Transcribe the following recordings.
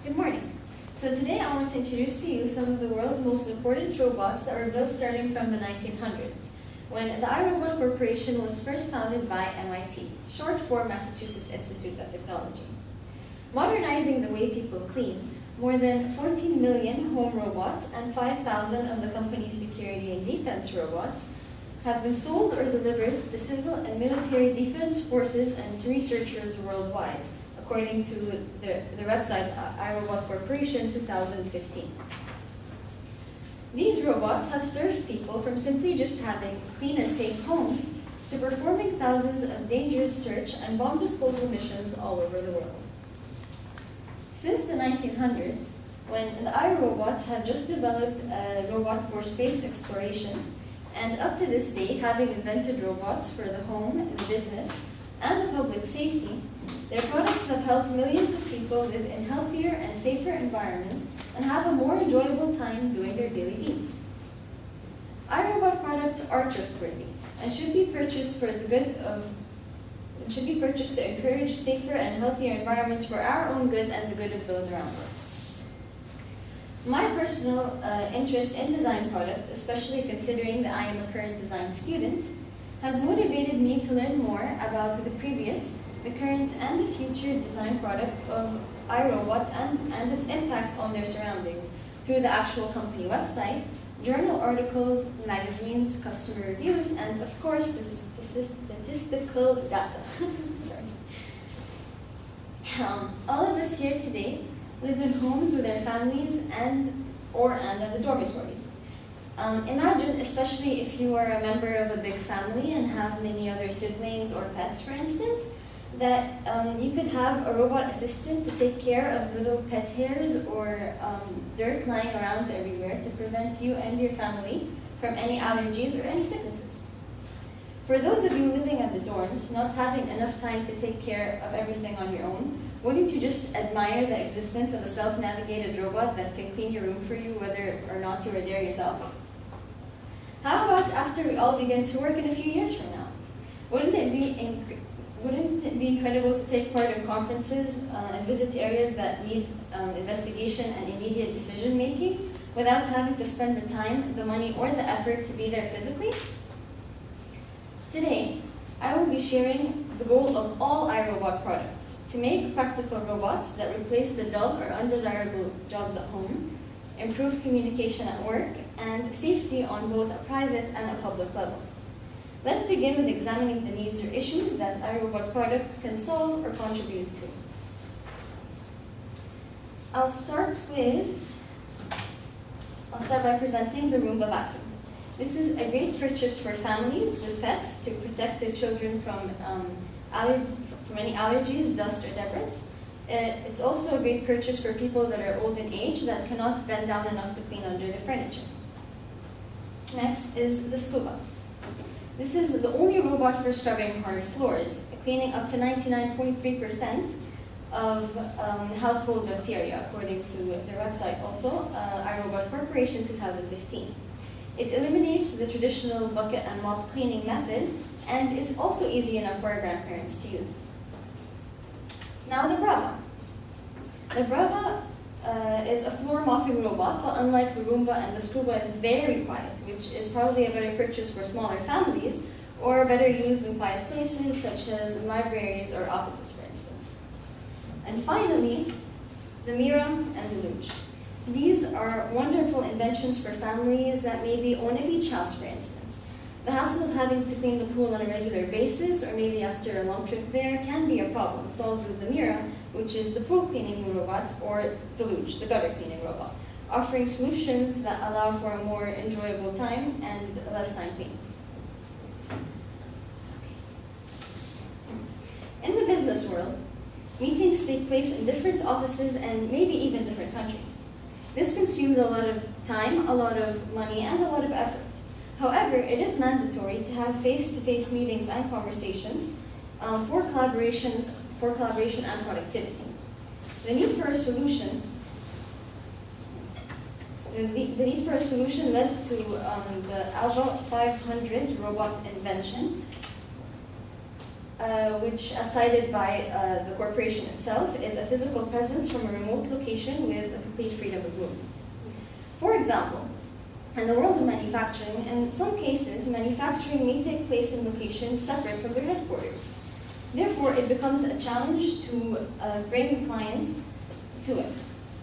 Good morning. So today I want to introduce to you some of the world's most important robots that were built starting from the 1900s, when the iRobot Corporation was first founded by MIT, short for Massachusetts Institute of Technology. Modernizing the way people clean, more than 14 million home robots and 5,000 of the company's security and defense robots have been sold or delivered to civil and military defense forces and to researchers worldwide, according to the website iRobot Corporation 2015. These robots have served people from simply just having clean and safe homes to performing thousands of dangerous search and bomb disposal missions all over the world. Since the 1900s, when the iRobot had just developed a robot for space exploration, and up to this day, having invented robots for the home, the business, and the public safety, their products have helped millions of people live in healthier and safer environments and have a more enjoyable time doing their daily deeds. iRobot products are trustworthy and should be purchased to encourage safer and healthier environments for our own good and the good of those around us. My personal interest in design products, especially considering that I am a current design student, has motivated me to learn more about the previous, the current, and the future design products of iRobot and its impact on their surroundings through the actual company website, journal articles, magazines, customer reviews, and of course, statistical data. Sorry. All of us here today live in homes with their families and at the dormitories. Imagine, especially if you are a member of a big family and have many other siblings or pets, for instance, that you could have a robot assistant to take care of little pet hairs or dirt lying around everywhere to prevent you and your family from any allergies or any sicknesses. For those of you living at the dorms, not having enough time to take care of everything on your own, wouldn't you just admire the existence of a self-navigated robot that can clean your room for you whether or not you are there yourself? How about after we all begin to work in a few years from now? Wouldn't it be incredible to take part in conferences and visit areas that need investigation and immediate decision making without having to spend the time, the money, or the effort to be there physically? Today, I will be sharing the goal of all iRobot products: to make practical robots that replace the dull or undesirable jobs at home, improve communication at work, and safety on both a private and a public level. Let's begin with examining the needs or issues that iRobot products can solve or contribute to. I'll start by presenting the Roomba vacuum. This is a great purchase for families with pets to protect their children from any allergies, dust, or debris. It's also a great purchase for people that are old in age that cannot bend down enough to clean under their furniture. Next is the Scuba. This is the only robot for scrubbing hard floors, cleaning up to 99.3% of household bacteria, according to their website also, iRobot Corporation 2015. It eliminates the traditional bucket and mop cleaning method and is also easy enough for our grandparents to use. Now the Braava. The Braava is a floor mopping robot, but unlike the Roomba and the Scuba, is very quiet, which is probably a better purchase for smaller families or better used in quiet places such as in libraries or offices, for instance. And finally, the Mira and the Luge. These are wonderful inventions for families that maybe own a beach house, for instance. The hassle of having to clean the pool on a regular basis, or maybe after a long trip there, can be a problem solved with the Mira, which is the pool cleaning robot, or the Luge, the gutter cleaning robot, offering solutions that allow for a more enjoyable time and less time cleaning. In the business world, meetings take place in different offices and maybe even different countries. This consumes a lot of time, a lot of money, and a lot of effort. However, it is mandatory to have face-to-face meetings and conversations for collaboration and productivity. The need for a solution led to the Alba 500 robot invention, which, as cited by the corporation itself, is a physical presence from a remote location with a complete freedom of movement. For example, in the world of manufacturing, in some cases, manufacturing may take place in locations separate from their headquarters. Therefore, it becomes a challenge to bring clients to it.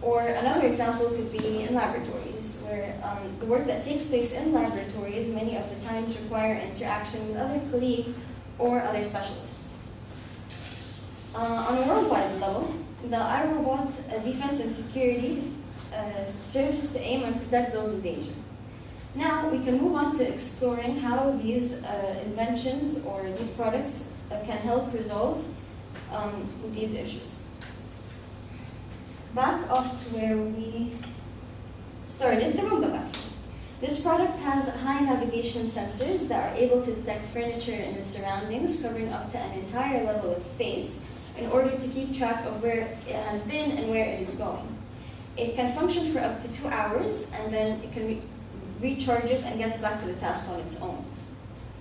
Or another example could be in laboratories, where the work that takes place in laboratories many of the times require interaction with other colleagues or other specialists. On a worldwide level, the iRobot Defense and Security serves to aim and protect those in danger. Now we can move on to exploring how these inventions or these products can help resolve these issues. Back off to where we started, the Roomba vacuum. This product has high navigation sensors that are able to detect furniture in its surroundings, covering up to an entire level of space in order to keep track of where it has been and where it is going. It can function for up to 2 hours, and then it can recharges and gets back to the task on its own.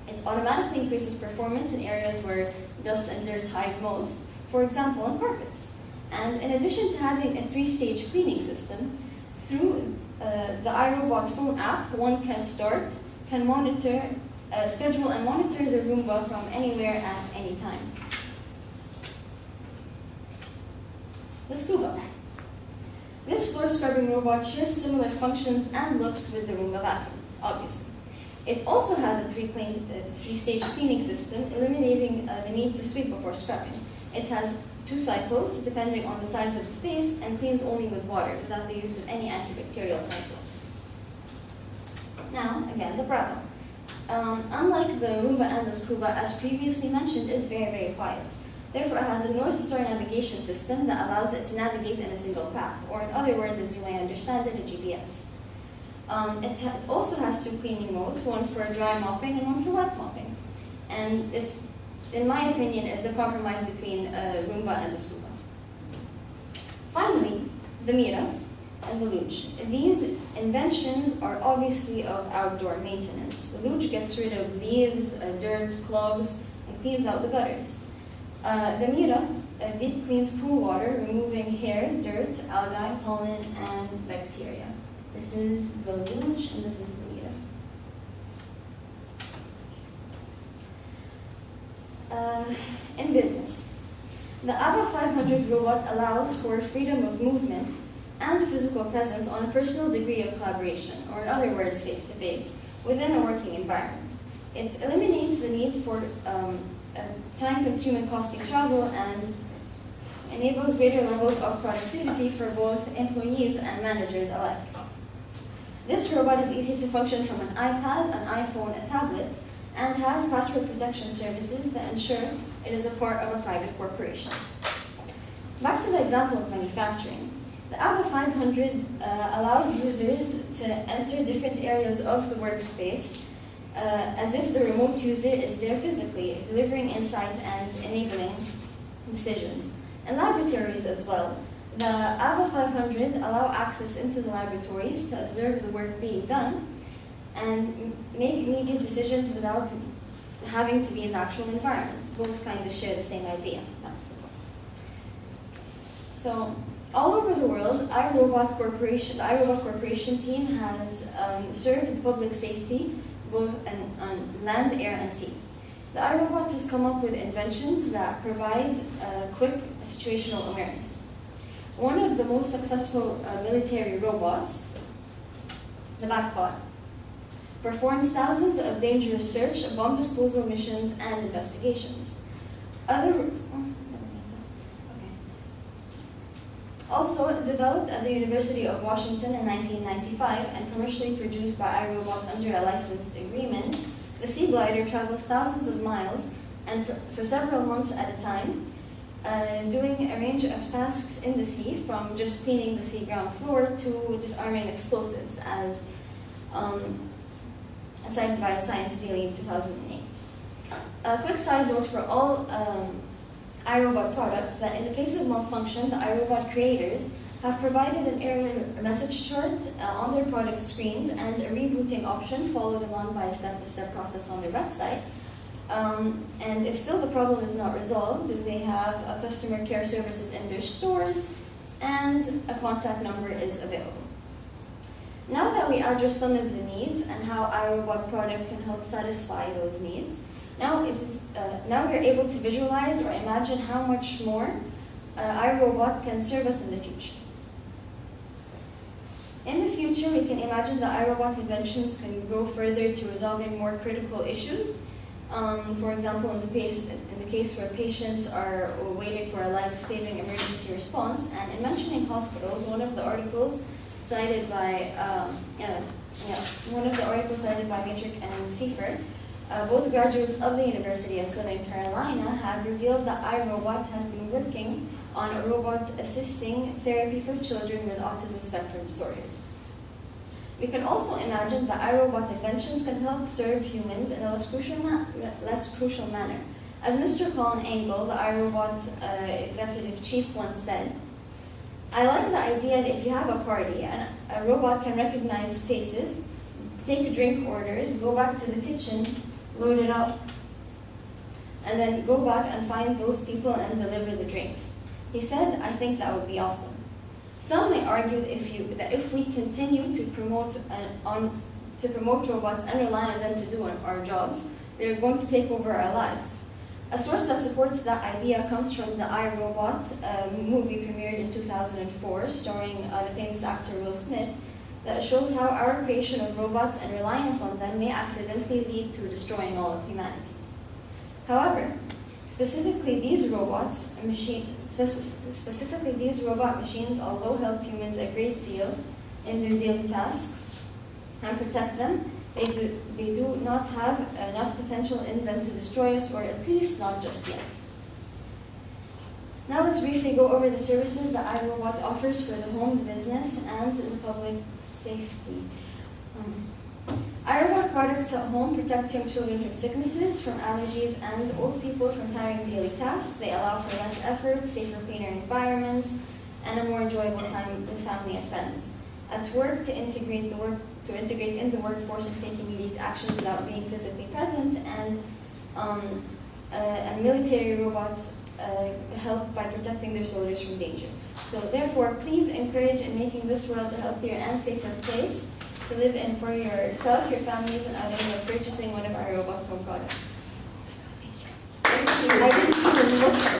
It automatically increases performance in areas where dust and dirt hide most, for example, on carpets. And in addition to having a 3-stage cleaning system, through the iRobot phone app, one can monitor, schedule and monitor the Roomba from anywhere at any time. The Scuba. This floor scrubbing robot shares similar functions and looks with the Roomba vacuum, obviously. It also has a 3-stage cleaning system, eliminating the need to sweep before scrubbing. It has 2 cycles, depending on the size of the space, and cleans only with water, without the use of any antibacterial chemicals. Now, again, the Bravo. Unlike the Roomba and the Scuba, as previously mentioned, is very, very quiet. Therefore, it has a North Star navigation system that allows it to navigate in a single path, or in other words, as you may understand it, a GPS. It also has 2 cleaning modes, one for dry mopping and one for wet mopping. And it's, in my opinion, is a compromise between Roomba and the Scuba. Finally, the Mira and the Luge. These inventions are obviously of outdoor maintenance. The Luge gets rid of leaves, dirt, clogs, and cleans out the gutters. The Mira deep cleans pool water, removing hair, dirt, algae, pollen, and bacteria. This is the Luge, and this is the Mira. In business, the ABA 500 robot allows for freedom of movement and physical presence on a personal degree of collaboration, or in other words, face-to-face, within a working environment. It eliminates the need for time-consuming, costly travel and enables greater levels of productivity for both employees and managers alike. This robot is easy to function from an iPad, an iPhone, a tablet, and has password protection services that ensure it is a part of a private corporation. Back to the example of manufacturing. The ABA 500 allows users to enter different areas of the workspace as if the remote user is there physically, delivering insight and enabling decisions. In laboratories as well, the ABA 500 allow access into the laboratories to observe the work being done and make immediate decisions without having to be in the actual environment. Both kind of share the same idea. That's the point. So, all over the world, the iRobot Corporation team has served public safety both on land, air, and sea. The iRobot has come up with inventions that provide quick situational awareness. One of the most successful military robots, the Backbot, performs thousands of dangerous search, bomb disposal missions, and investigations. Also developed at the University of Washington in 1995 and commercially produced by iRobot under a licensed agreement, the Sea Glider travels thousands of miles and for several months at a time, doing a range of tasks in the sea, from just cleaning the sea ground floor to disarming explosives, as cited by Science Daily in 2008. A quick side note for all iRobot products, that in the case of malfunction, the iRobot creators have provided an error message chart on their product screens and a rebooting option followed along by a step-to-step process on their website. And if still the problem is not resolved, they have a customer care services in their stores, and a contact number is available. Now that we address some of the needs and how iRobot product can help satisfy those needs, now we're able to visualize or imagine how much more iRobot can serve us in the future. In the future, we can imagine that iRobot inventions can grow further to resolving more critical issues. For example, in the case where patients are waiting for a life-saving emergency response, and in mentioning hospitals, one of the articles cited by Matrix and Seifert, both graduates of the University of Southern Carolina, have revealed that iRobot has been working on a robot assisting therapy for children with autism spectrum disorders. We can also imagine that iRobot inventions can help serve humans in a less crucial manner. As Mr. Colin Angle, the iRobot executive chief, once said, "I like the idea that if you have a party and a robot can recognize faces, take drink orders, go back to the kitchen, load it up, and then go back and find those people and deliver the drinks." He said, "I think that would be awesome." Some may argue that if we continue to promote robots and rely on them to do our jobs, they're going to take over our lives. A source that supports that idea comes from the iRobot movie premiered in 2004, starring the famous actor Will Smith, that shows how our creation of robots and reliance on them may accidentally lead to destroying all of humanity. However, specifically these robot machines, although help humans a great deal in their daily tasks and protect them, they do not have enough potential in them to destroy us, or at least not just yet. Now let's briefly go over the services that iRobot offers for the home, the business, and the public safety. iRobot products at home protect young children from sicknesses, from allergies, and old people from tiring daily tasks. They allow for less effort, safer, cleaner environments, and a more enjoyable time with family and friends. At work, to integrate in the workforce and take immediate actions without being physically present, and military robots help by protecting their soldiers from danger. So therefore, please encourage in making this world a healthier and safer place to live in for yourself, your families, and others by purchasing one of our iRobot's home products. Thank you. I didn't even look